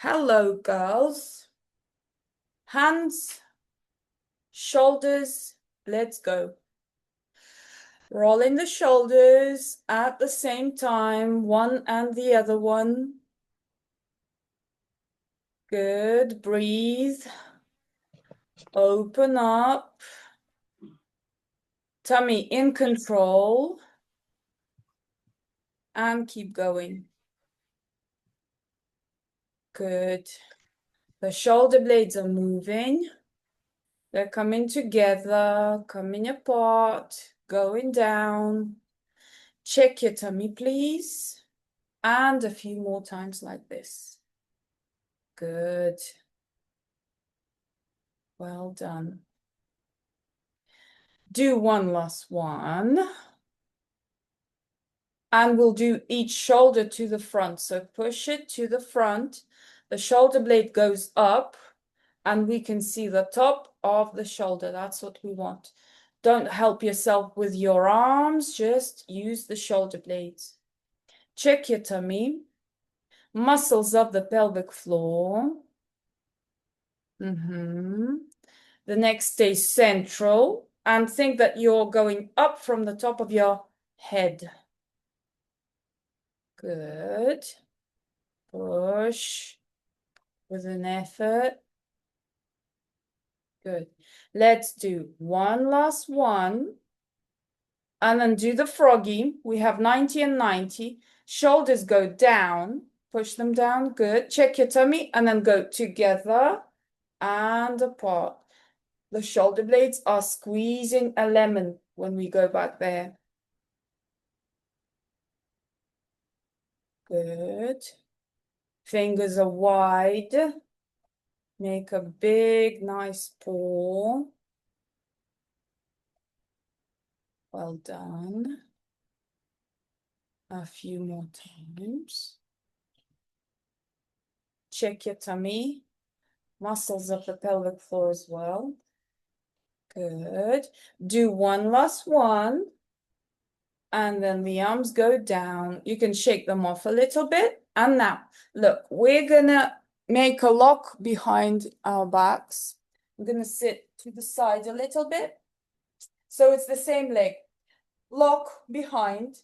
Hello, girls. Hands, shoulders, let's go. Rolling the shoulders at the same time, one and the other one. Good, breathe. Open up. Tummy in control. And keep going. Good. The shoulder blades are moving. They're coming together, coming apart, going down. Check your tummy, please. And a few more times like this. Good. Well done. Do one last one. And we'll do each shoulder to the front. So push it to the front. The shoulder blade goes up and we can see the top of the shoulder. That's what we want. Don't help yourself with your arms. Just use the shoulder blades. Check your tummy. Muscles of the pelvic floor. The next, stay central and think that you're going up from the top of your head. Good. Push with an effort. Good. Let's do one last one. And then do the froggy. We have 90 and 90. Shoulders go down. Push them down. Good. Check your tummy and then go together and apart. The shoulder blades are squeezing a lemon when we go back there. Good. Fingers are wide. Make a big, nice paw. Well done. A few more times. Check your tummy. Muscles of the pelvic floor as well. Good. Do one last one. And then the arms go down. You can shake them off a little bit. And now, look, we're gonna make a lock behind our backs. I'm gonna sit to the side a little bit. So it's the same leg. Lock behind,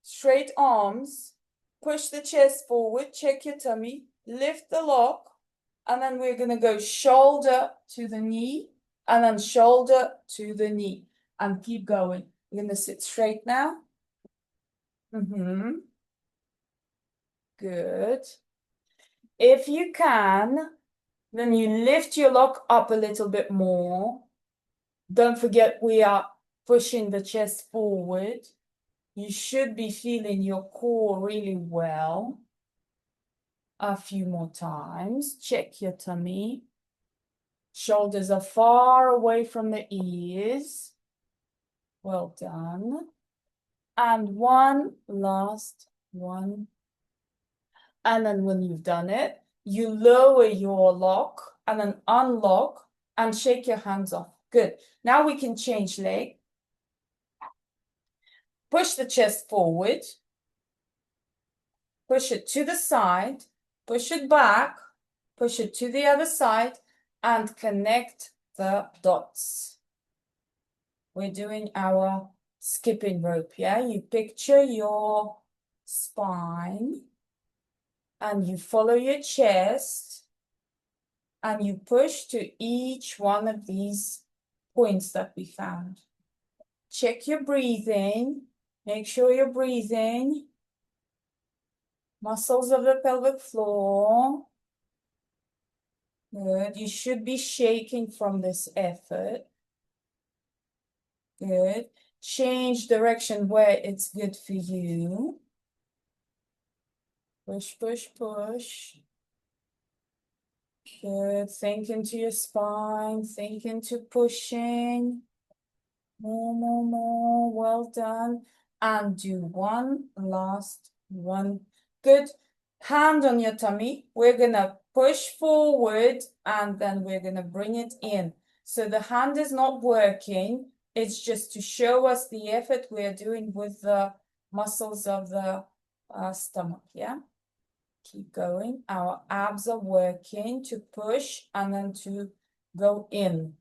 straight arms, push the chest forward, check your tummy, lift the lock, and then we're gonna go shoulder to the knee, and then shoulder to the knee, and keep going. We're gonna sit straight now. Good. If you can, then you lift your lock up a little bit more. Don't forget we are pushing the chest forward. You should be feeling your core really well. A few more times. Check your tummy. Shoulders are far away from the ears. Well done. And one last one. And then when you've done it, you lower your lock and then unlock and shake your hands off. Good. Now we can change leg. Push the chest forward. Push it to the side. Push it back. Push it to the other side and connect the dots. We're doing our skipping rope, yeah? You picture your spine and you follow your chest and you push to each one of these points that we found. Check your breathing. Make sure you're breathing. Muscles of the pelvic floor. Good. You should be shaking from this effort. Good. Change direction where it's good for you. Push, push, push. Good. Think into your spine. Think into pushing. More, more, more. Well done. And do one last one. Good. Hand on your tummy. We're going to push forward and then we're going to bring it in. So the hand is not working. It's just to show us the effort we're doing with the muscles of the stomach, yeah? Keep going. Our abs are working to push and then to go in.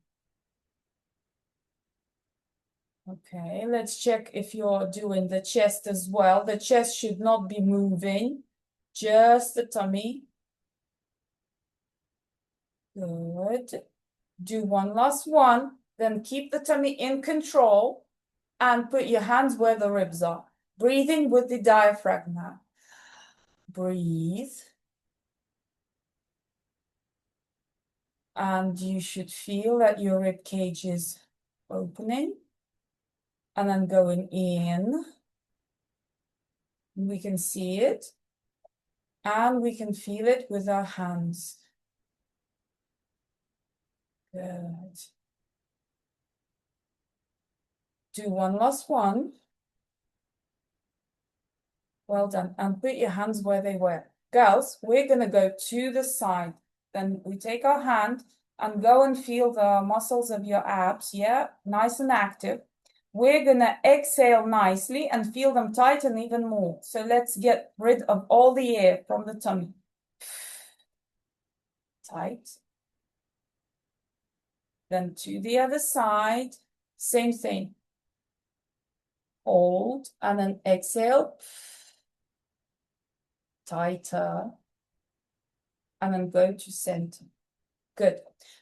Okay, let's check if you're doing the chest as well. The chest should not be moving, just the tummy. Good. Do one last one, then keep the tummy in control and put your hands where the ribs are. Breathing with the diaphragm now. Breathe. And you should feel that your rib cage is opening and then going in. We can see it and we can feel it with our hands. Good. Do one last one. Well done. And put your hands where they were. Girls, we're going to go to the side. Then we take our hand and go and feel the muscles of your abs. Yeah, nice and active. We're going to exhale nicely and feel them tighten even more. So let's get rid of all the air from the tummy. Tight. Then to the other side. Same thing. Hold and then exhale. Tighter. And then go to center. Good.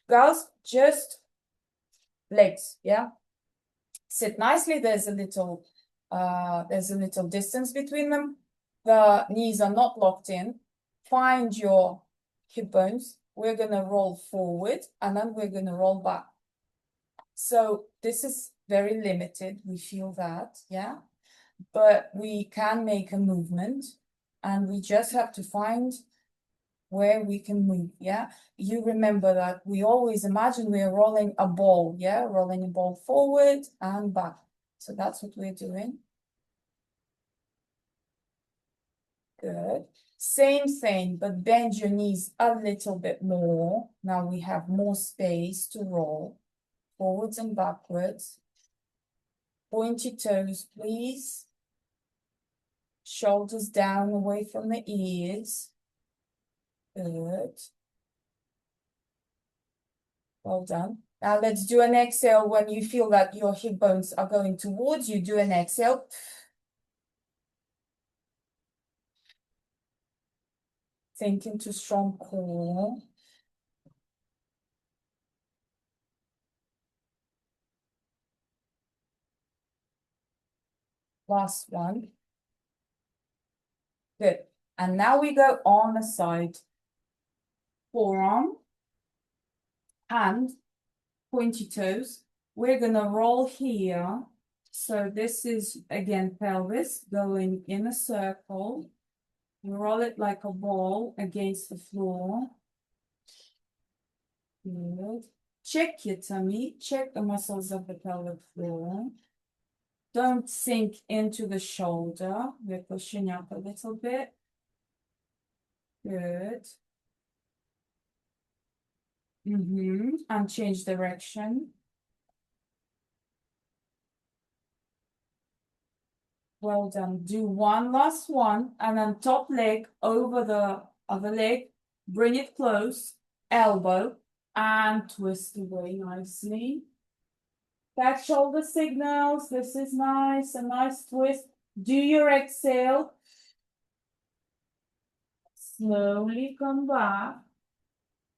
Girls, just legs, yeah? Sit nicely. There's a little distance between them. The knees are not locked in. Find your hip bones. We're gonna roll forward and then we're gonna roll back. So this is very limited. We feel that, yeah? But we can make a movement and we just have to find where we can move, yeah? You remember that we always imagine we are rolling a ball, yeah? Rolling a ball forward and back. So that's what we're doing. Good. Same thing, but bend your knees a little bit more. Now we have more space to roll forwards and backwards. Pointy toes, please. Shoulders down away from the ears. Good. Well done. Now let's do an exhale when you feel that your hip bones are going towards you. Do an exhale. Sink into strong core. Last one. Good. And now we go on the side. Forearm, hand, pointy toes. We're going to roll here. So this is, again, pelvis going in a circle. You roll it like a ball against the floor. Good. Check your tummy. Check the muscles of the pelvic floor. Don't sink into the shoulder. We're pushing up a little bit. Good. And change direction. Well done. Do one last one and then top leg over the other leg. Bring it close. Elbow and twist away nicely. Back shoulder signals. This is nice. A nice twist. Do your exhale. Slowly come back.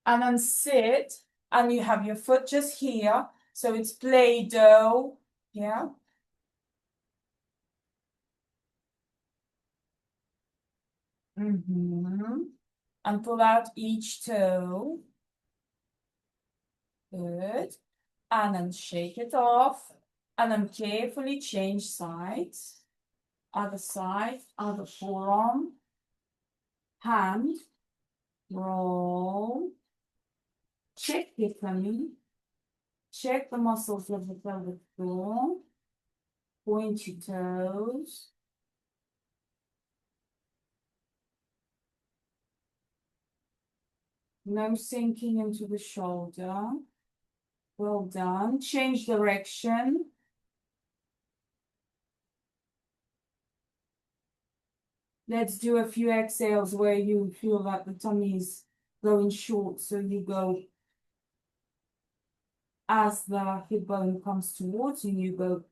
And then sit. And you have your foot just here. So it's Play-Doh. Yeah. And pull out each toe. Good. And then shake it off. And then carefully change sides. Other side, other forearm. Hand. Roll. Check your tummy. Check the muscles of the pelvic floor. Point your toes. No sinking into the shoulder. Well done. Change direction. Let's do a few exhales where you feel that the tummy is going short. So you go as the hip bone comes towards you, you go.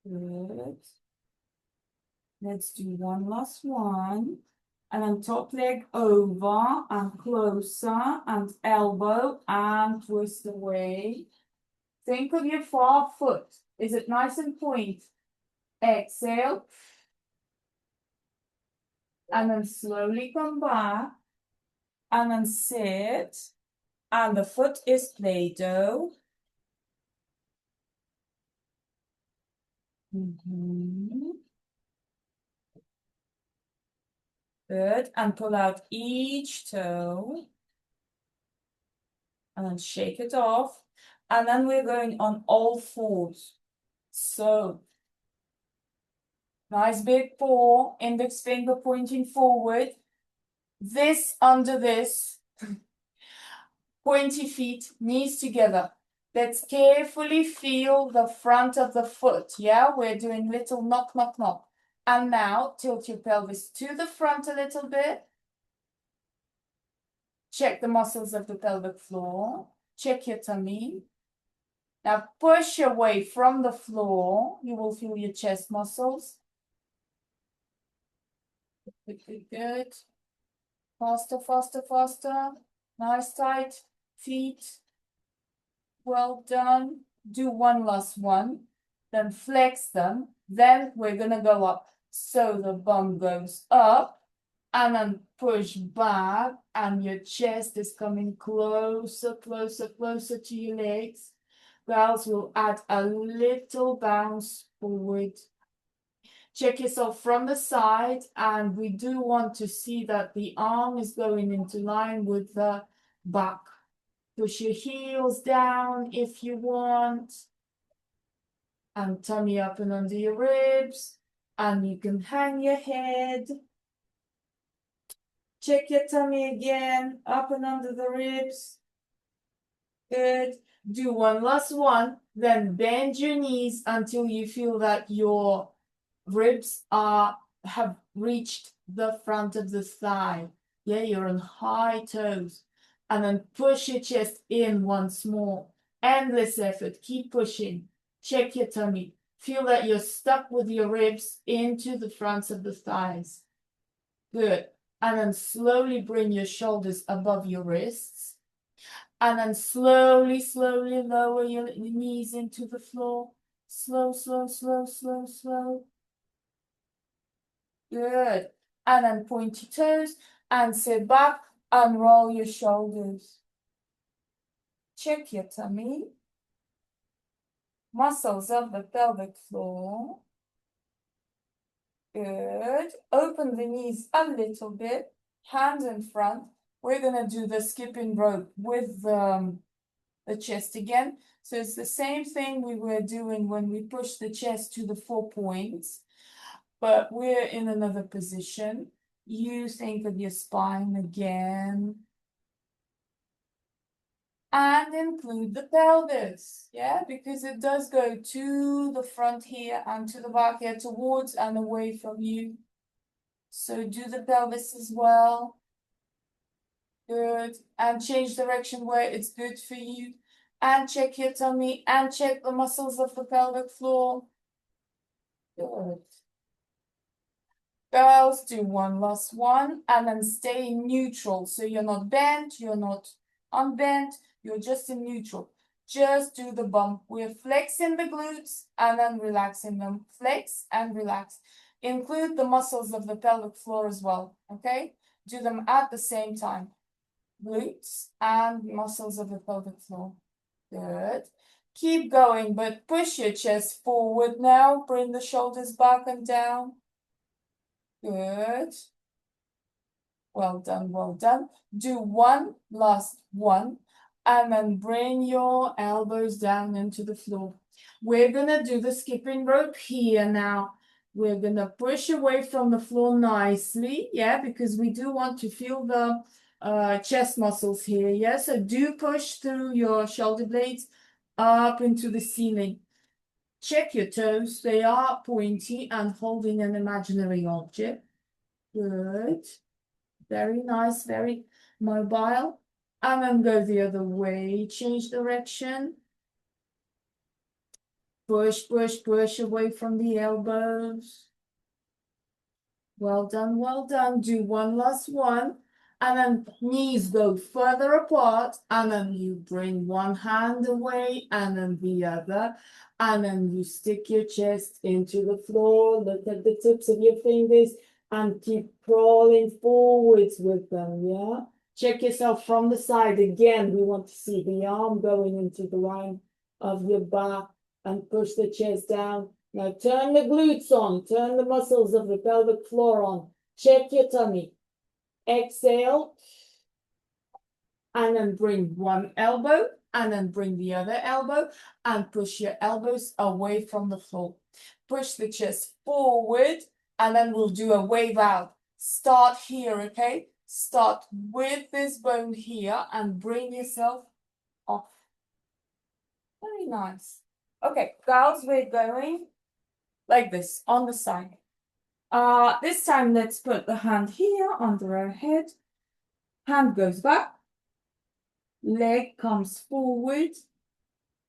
Good. Let's do one last one. And then top leg over and closer and elbow and twist away. Think of your far foot. Is it nice and point? Exhale. And then slowly come back. And then sit. And the foot is Play-Doh. Good. And pull out each toe. And then shake it off. And then we're going on all fours. So, nice big paw, index finger pointing forward. This under this. Pointy feet, knees together. Let's carefully feel the front of the foot. Yeah, we're doing little knock, knock, knock. And now tilt your pelvis to the front a little bit. Check the muscles of the pelvic floor. Check your tummy. Now push away from the floor. You will feel your chest muscles. Good, good, good. Faster, faster, faster. Nice tight feet. Well done. Do one last one. Then flex them. Then we're going to go up. So the bum goes up. And then push back. And your chest is coming closer, closer, closer to your legs. Girls will add a little bounce forward. Check yourself from the side. And we do want to see that the arm is going into line with the back. Push your heels down if you want. And tummy up and under your ribs. And you can hang your head. Check your tummy again, up and under the ribs. Good. Do one last one. Then bend your knees until you feel that your ribs have reached the front of the thigh. Yeah, you're on high toes. And then push your chest in once more. Endless effort. Keep pushing. Check your tummy. Feel that you're stuck with your ribs into the fronts of the thighs. Good. And then slowly bring your shoulders above your wrists. And then slowly, slowly lower your knees into the floor. Slow, slow, slow, slow, slow. Good. And then point your toes and sit back and roll your shoulders. Check your tummy. Muscles of the pelvic floor. Good. Open the knees a little bit. Hands in front. We're going to do the skipping rope with the chest again. So it's the same thing we were doing when we pushed the chest to the 4 points. But we're in another position. You think of your spine again. And include the pelvis, yeah, because it does go to the front here and to the back here, towards and away from you. So do the pelvis as well. Good. And change direction where it's good for you. And check your tummy and check the muscles of the pelvic floor. Good. Girls, do one last one and then stay neutral. So you're not bent, you're not unbent, you're just in neutral. Just do the bump. We're flexing the glutes and then relaxing them. Flex and relax. Include the muscles of the pelvic floor as well, okay? Do them at the same time. Glutes and muscles of the pelvic floor. Good. Keep going, but push your chest forward now. Bring the shoulders back and down. Good. Well done, well done. Do one last one. And then bring your elbows down into the floor. We're going to do the skipping rope here now. We're going to push away from the floor nicely. Yeah, because we do want to feel the chest muscles here. Yeah, so do push through your shoulder blades up into the ceiling. Check your toes. They are pointy and holding an imaginary object. Good. Very nice, very mobile. And then go the other way. Change direction. Push, push, push away from the elbows. Well done, well done. Do one last one. And then knees go further apart. And then you bring one hand away and then the other. And then you stick your chest into the floor. Look at the tips of your fingers and keep crawling forwards with them, yeah? Check yourself from the side. Again, we want to see the arm going into the line of your back and push the chest down. Now turn the glutes on, turn the muscles of the pelvic floor on. Check your tummy. Exhale. And then bring one elbow and then bring the other elbow and push your elbows away from the floor. Push the chest forward and then we'll do a wave out. Start here, okay? Start with this bone here and bring yourself off. Very nice. Okay, girls, we're going like this on the side. This time let's put the hand here under our head. Hand goes back. Leg comes forward.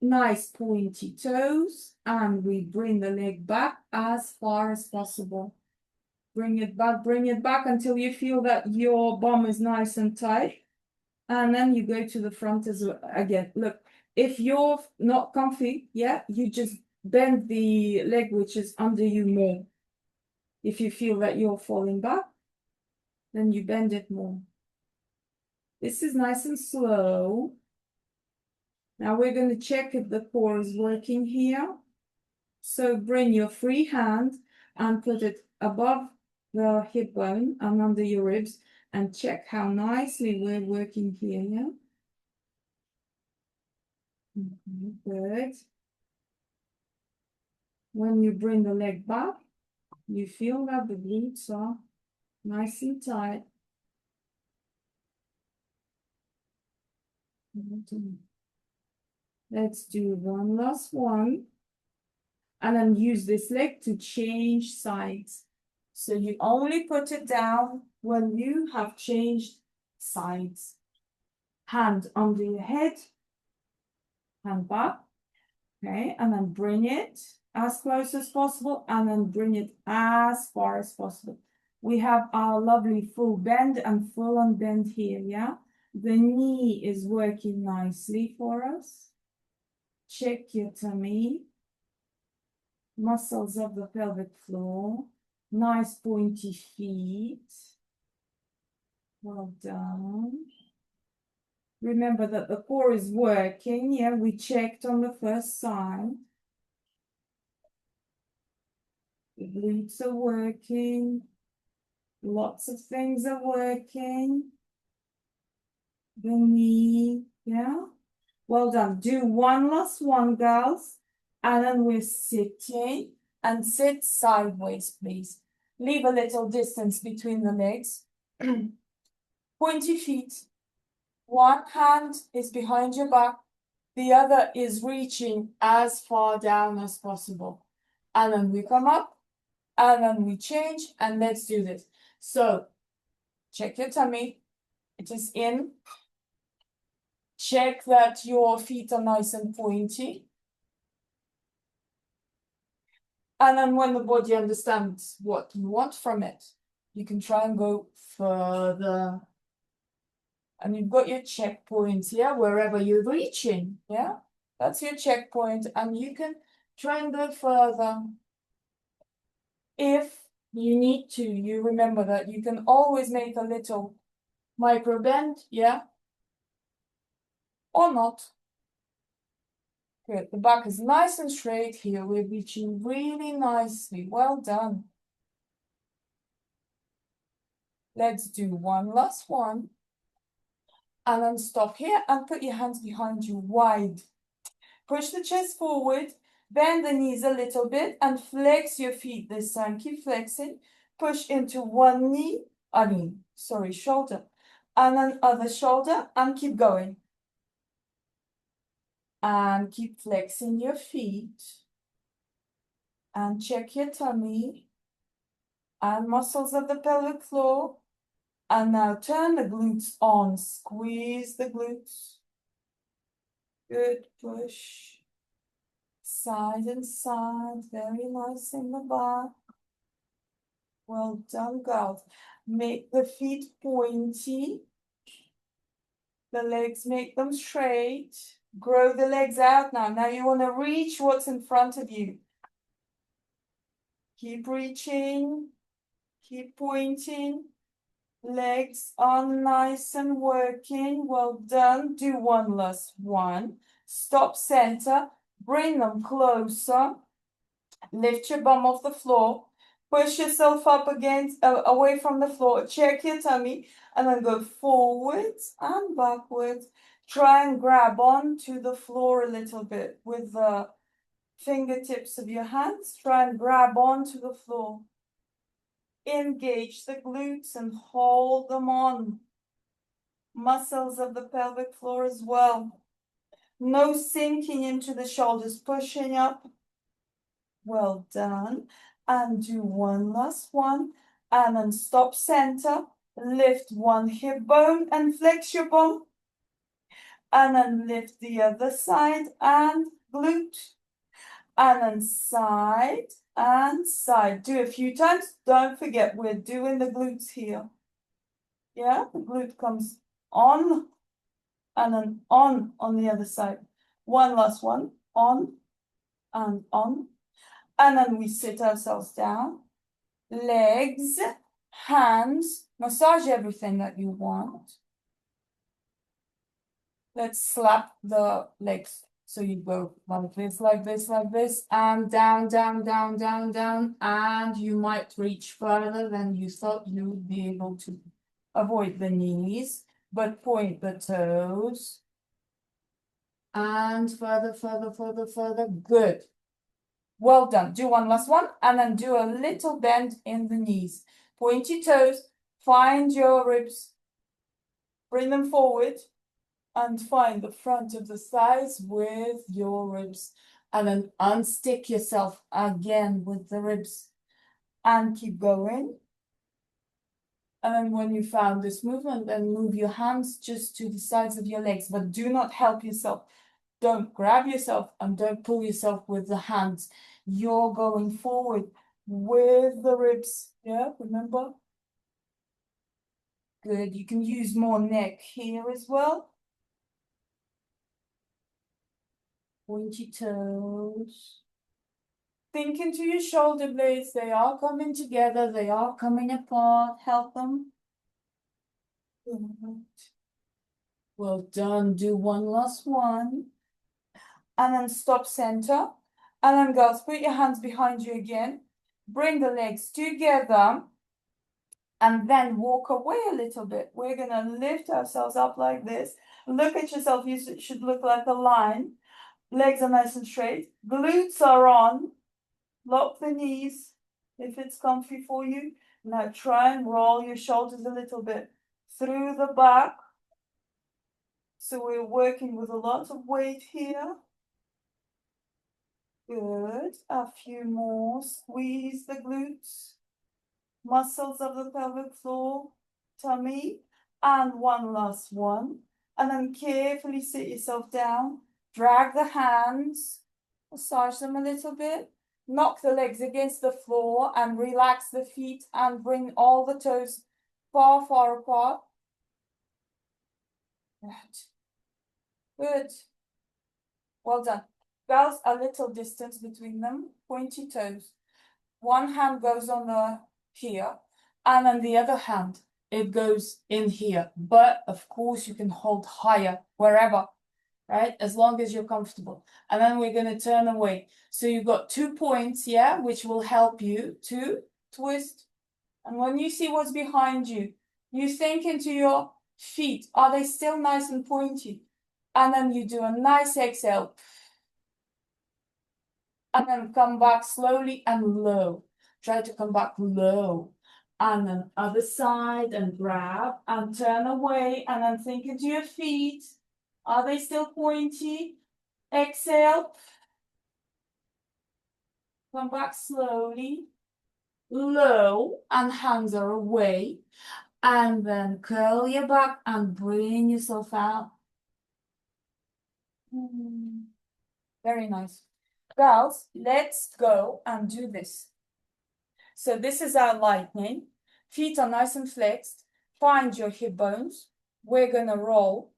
Nice pointy toes. And we bring the leg back as far as possible. Bring it back until you feel that your bum is nice and tight. And then you go to the front as well. Again, look, if you're not comfy, yeah, you just bend the leg which is under you more. If you feel that you're falling back, then you bend it more. This is nice and slow. Now we're going to check if the core is working here. So bring your free hand and put it above the hip bone and under your ribs and check how nicely we're working here, yeah? Good. When you bring the leg back, you feel that the glutes are nice and tight. Let's do one last one. And then use this leg to change sides. So you only put it down when you have changed sides. Hand under your head, hand back, okay, and then bring it as close as possible, and then bring it as far as possible. We have our lovely full bend and full on bend here, yeah? The knee is working nicely for us. Check your tummy. Muscles of the pelvic floor. Nice pointy feet. Well done. Remember that the core is working. Yeah, we checked on the first side. The glutes are working. Lots of things are working. The knee, yeah. Well done. Do one last one, girls. And then we're sitting. And sit sideways, please. Leave a little distance between the legs. Pointy feet. One hand is behind your back. The other is reaching as far down as possible. And then we come up. And then we change. And let's do this. So, check your tummy. It is in. Check that your feet are nice and pointy. And then when the body understands what you want from it, you can try and go further. And you've got your checkpoint here, wherever you're reaching, yeah? That's your checkpoint, and you can try and go further. If you need to, you remember that you can always make a little micro bend, yeah? Or not. Good, the back is nice and straight here. We're reaching really nicely. Well done. Let's do one last one. And then stop here and put your hands behind you wide. Push the chest forward, bend the knees a little bit and flex your feet this time. Keep flexing. Push into one knee, shoulder. And then other shoulder and keep going. And keep flexing your feet. And check your tummy and muscles of the pelvic floor. And now turn the glutes on. Squeeze the glutes. Good push. Side and side. Very nice in the back. Well done, girls. Make the feet pointy. The legs, make them straight. Grow the legs out now. Now you want to reach what's in front of you. Keep reaching. Keep pointing. Legs are nice and working. Well done. Do one last one. Stop center. Bring them closer. Lift your bum off the floor. Push yourself up against, away from the floor. Check your tummy. And then go forwards and backwards. Try and grab onto the floor a little bit with the fingertips of your hands. Try and grab onto the floor. Engage the glutes and hold them on. Muscles of the pelvic floor as well. No sinking into the shoulders, pushing up. Well done. And do one last one. And then stop center. Lift one hip bone and flex your bum. And then lift the other side and glute. And then side and side. Do a few times. Don't forget, we're doing the glutes here. Yeah, the glute comes on and then on the other side. One last one. On and on. And then we sit ourselves down. Legs, hands, massage everything that you want. Let's slap the legs. So you go like this, like this, like this, and down, down, down, down, down. And you might reach further than you thought you would be able to. Avoid the knees, but point the toes. And further, further, further, further. Good. Well done. Do one last one, and then do a little bend in the knees. Point your toes, find your ribs, bring them forward, and find the front of the thighs with your ribs. And then unstick yourself again with the ribs. And keep going. And then when you found this movement, then move your hands just to the sides of your legs, but do not help yourself. Don't grab yourself and don't pull yourself with the hands. You're going forward with the ribs. Yeah, remember? Good. You can use more neck here as well. Pointy toes. Think into your shoulder blades. They are coming together. They are coming apart. Help them. Good. Well done. Do one last one. And then stop center. And then girls, put your hands behind you again. Bring the legs together. And then walk away a little bit. We're going to lift ourselves up like this. Look at yourself. You should look like a line. Legs are nice and straight. Glutes are on. Lock the knees if it's comfy for you. Now try and roll your shoulders a little bit through the back. So we're working with a lot of weight here. Good. A few more. Squeeze the glutes. Muscles of the pelvic floor, tummy, and one last one. And then carefully sit yourself down. Drag the hands, massage them a little bit. Knock the legs against the floor and relax the feet and bring all the toes far, far apart. Good. Well done. Girls, a little distance between them. Pointy toes. One hand goes on the here, and then the other hand, it goes in here. But of course, you can hold higher wherever, right? As long as you're comfortable. And then we're going to turn away. So you've got 2 points, yeah, which will help you to twist. And when you see what's behind you, you think into your feet. Are they still nice and pointy? And then you do a nice exhale. And then come back slowly and low. Try to come back low. And then other side and grab and turn away and then think into your feet. Are they still pointy? Exhale. Come back slowly. Low, and hands are away. And then curl your back and bring yourself out. Very nice. Girls, let's go and do this. So this is our lightning. Feet are nice and flexed. Find your hip bones. We're gonna roll.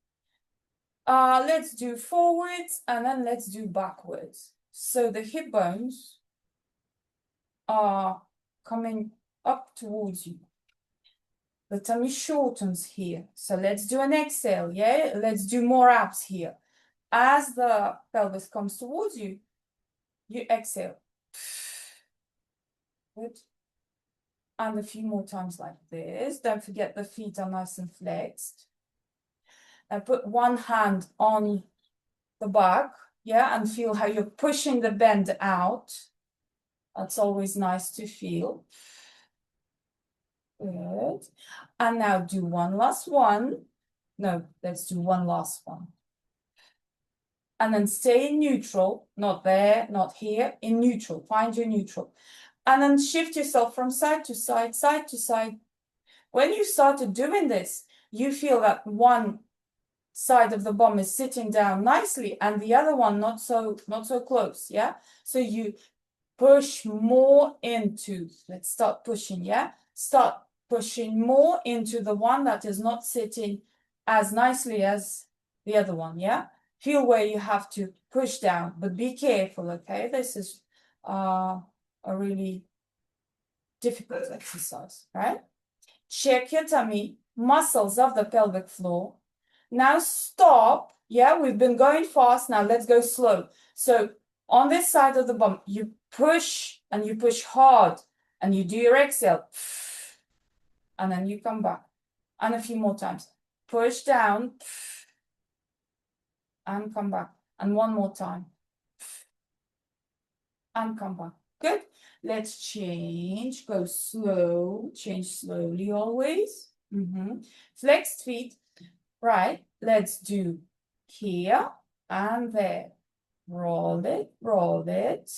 Let's do forwards and then let's do backwards. So the hip bones are coming up towards you. The tummy shortens here. So let's do an exhale, yeah? Let's do more abs here. As the pelvis comes towards you, you exhale. Good. And a few more times like this. Don't forget the feet are nice and flexed. And put one hand on the back, yeah, and feel how you're pushing the bend out. That's always nice to feel. Good. And now do one last one. No, let's do one last one. And then stay in neutral, not there, not here, in neutral. Find your neutral. And then shift yourself from side to side, side to side. When you started doing this, you feel that one side of the bum is sitting down nicely and the other one not so close, yeah? So you push more into, let's start pushing, yeah? Start pushing more into the one that is not sitting as nicely as the other one, yeah? Feel where you have to push down, but be careful, okay? This is a really difficult exercise, right? Check your tummy, muscles of the pelvic floor. Now stop. Yeah, we've been going fast. Now let's go slow. So on this side of the bum, you push and you push hard and you do your exhale. And then you come back. And a few more times. Push down and come back. And one more time. And come back. Good. Let's change. Go slow. Change slowly always. Flexed feet. Right. Let's do here and there. Roll it, roll it.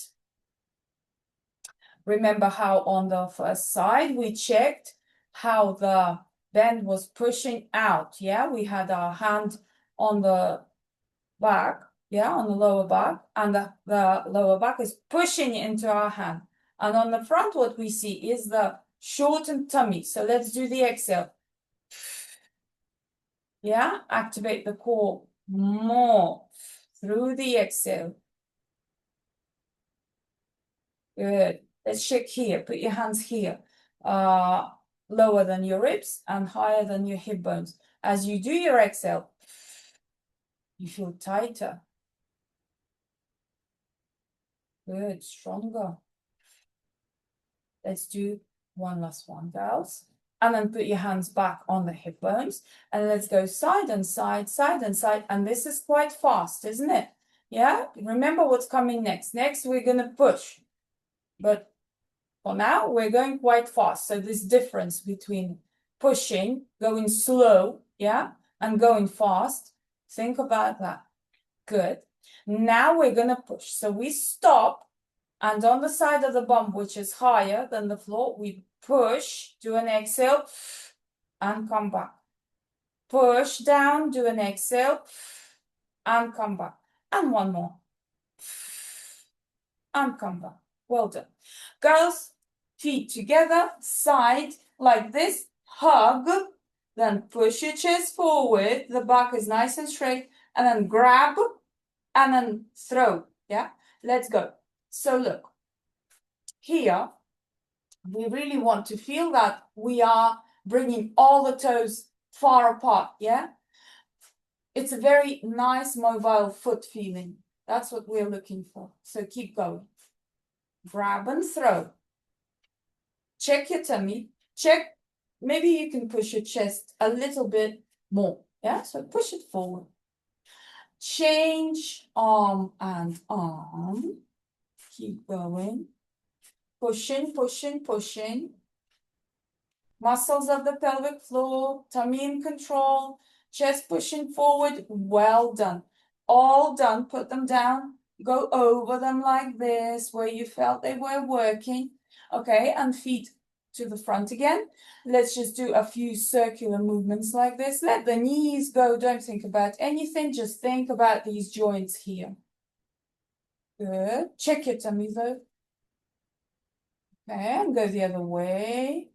Remember how on the first side we checked how the bend was pushing out. Yeah, we had our hand on the back, yeah, on the lower back, and the lower back is pushing into our hand. And on the front, what we see is the shortened tummy. So let's do the exhale. Yeah, activate the core more through the exhale. Good. Let's check here. Put your hands here. Lower than your ribs and higher than your hip bones. As you do your exhale, you feel tighter. Good. Stronger. Let's do one last one, girls. And then put your hands back on the hip bones. And let's go side and side, side and side. And this is quite fast, isn't it? Yeah? Remember what's coming next. Next, we're going to push. But for now, we're going quite fast. So this difference between pushing, going slow, yeah, and going fast, think about that. Good. Now we're going to push. So we stop. And on the side of the bum, which is higher than the floor, we push, do an exhale, and come back. Push down, do an exhale, and come back. And one more. And come back. Well done. Girls, feet together, side, like this, hug, then push your chest forward, the back is nice and straight, and then grab, and then throw, yeah? Let's go. So look, here, we really want to feel that we are bringing all the toes far apart, yeah? It's a very nice mobile foot feeling. That's what we're looking for. So keep going. Grab and throw. Check your tummy. Check, maybe you can push your chest a little bit more, yeah? So push it forward. Change arm and arm. Keep going. Pushing, pushing, pushing. Muscles of the pelvic floor, tummy in control, chest pushing forward. Well done. All done. Put them down. go over them like this, where you felt they were working. Okay, and feet to the front again. Let's just do a few circular movements like this. Let the knees go. Don't think about anything. Just think about these joints here. Good. Check your tummy though. Okay, and go the other way.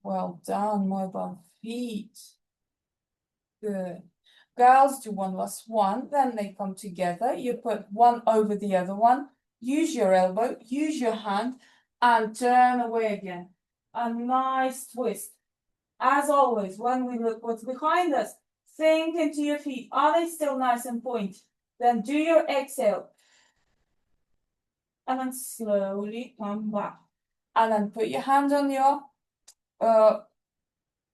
Well done, mobile feet. Good. Girls do 1 plus 1, then they come together. You put one over the other one. Use your elbow, use your hand, and turn away again. A nice twist. As always, when we look what's behind us, think into your feet. Are they still nice and pointy? Then do your exhale. And then slowly come back. And then put your hand on your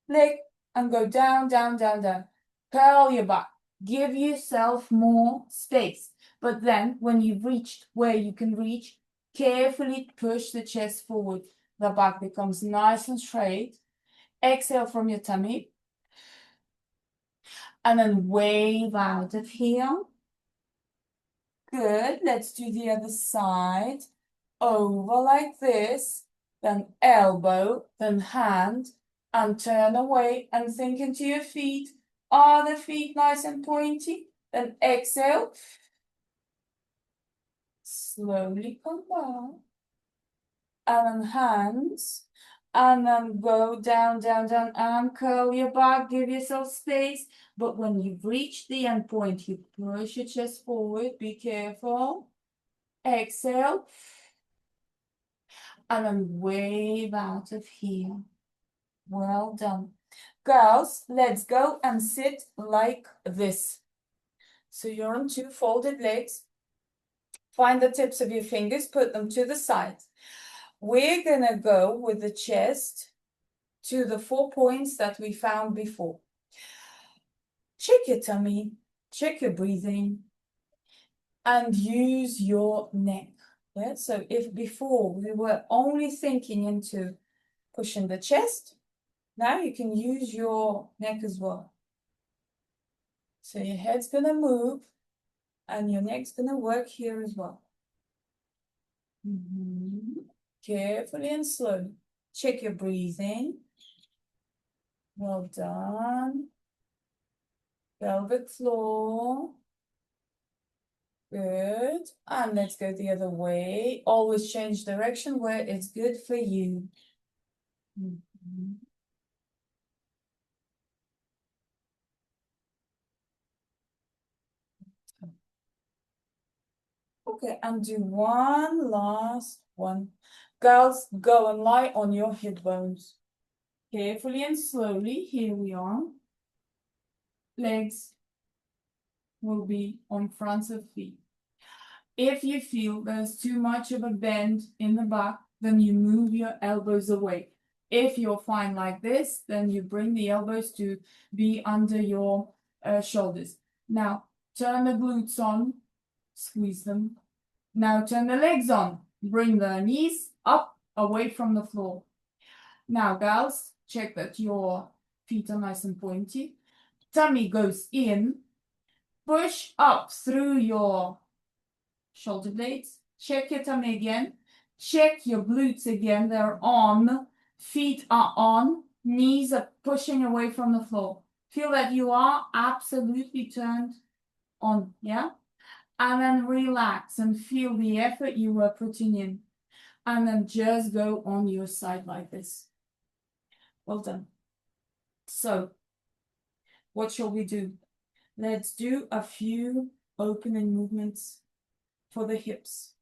leg and go down, down, down, down. Curl your back. Give yourself more space. But then, when you've reached where you can reach, carefully push the chest forward. The back becomes nice and straight. Exhale from your tummy. And then wave out of here. Good. Let's do the other side. Over like this. Then elbow, then hand. And turn away and think into your feet. Are the feet nice and pointy? Then exhale. Slowly come down. And then hands. And then go down, down, down, and curl your back. Give yourself space. But when you've reached the end point, you push your chest forward. Be careful. Exhale. And then wave out of here. Well done. Girls, let's go and sit like this. So you're on 2 folded legs. Find the tips of your fingers, put them to the side. We're gonna go with the chest to the 4 points that we found before. Check your tummy, check your breathing, and use your neck. Yeah, so if before we were only thinking into pushing the chest, now you can use your neck as well. So your head's gonna move and your neck's gonna work here as well. Carefully and slowly. Check your breathing. Well done. Pelvic floor. Good. And let's go the other way. Always change direction where it's good for you. Okay, and do one last one. Girls, go and lie on your hip bones. Carefully and slowly, here we are. Legs will be on front of feet. If you feel there's too much of a bend in the back, then you move your elbows away. If you're fine like this, then you bring the elbows to be under your shoulders. Now, turn the glutes on, squeeze them. Now turn the legs on, bring the knees up, away from the floor. Now, gals, check that your feet are nice and pointy. Tummy goes in, push up through your shoulder blades. Check your tummy again. Check your glutes again. They're on. Feet are on. Knees are pushing away from the floor. Feel that you are absolutely turned on, yeah? And then relax and feel the effort you were putting in. And then just go on your side like this. Well done. So, what shall we do? Let's do a few opening movements for the hips.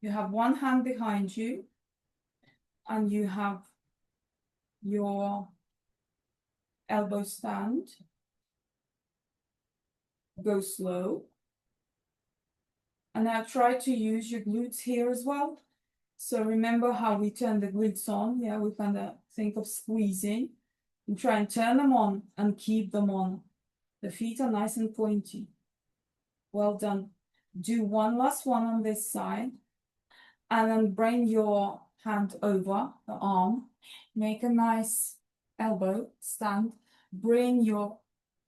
You have one hand behind you and you have your elbow stand. Go slow. And now try to use your glutes here as well. So remember how we turn the glutes on. Yeah, we kind of think of squeezing. And try and turn them on and keep them on. The feet are nice and pointy. Well done. Do one last one on this side. And then bring your hand over the arm. Make a nice elbow stand. Bring your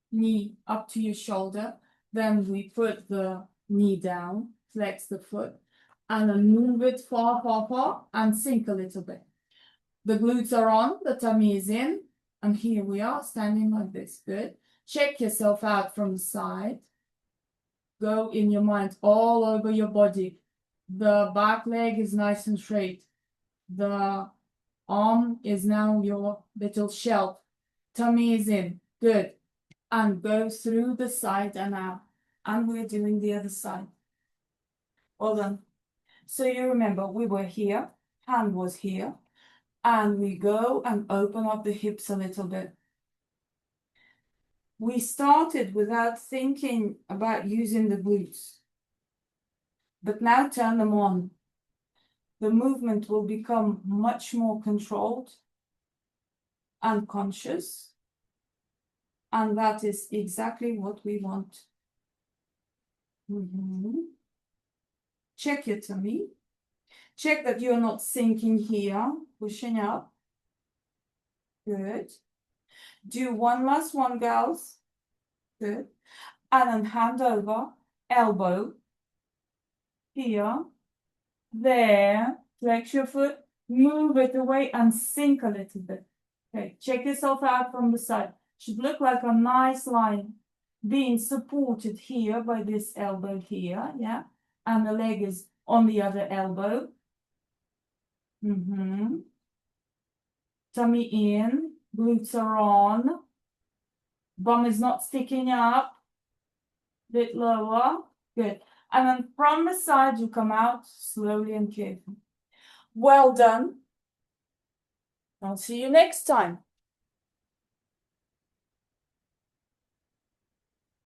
knee up to your shoulder. Then we put the knee down, flex the foot, and then move it far, far, far, and sink a little bit. The glutes are on, the tummy is in, and here we are, standing like this. Good. Check yourself out from the side. Go in your mind all over your body. The back leg is nice and straight. The arm is now your little shelf. Tummy is in. Good. And go through the side and out. And we're doing the other side. Well done. So you remember we were here, hand was here, and we go and open up the hips a little bit. We started without thinking about using the glutes, but now turn them on. The movement will become much more controlled and conscious, and that is exactly what we want. Check your tummy. Check that you're not sinking here, pushing up. Good. Do one last one, girls. Good. And then hand over, elbow. Here. There. Flex your foot. Move it away and sink a little bit. Okay, check yourself out from the side. Should look like a nice line. Being supported here by this elbow here, yeah? And the leg is on the other elbow. Tummy in, glutes are on. Bum is not sticking up. Bit lower. Good. And then from the side, you come out slowly and carefully. Well done. I'll see you next time.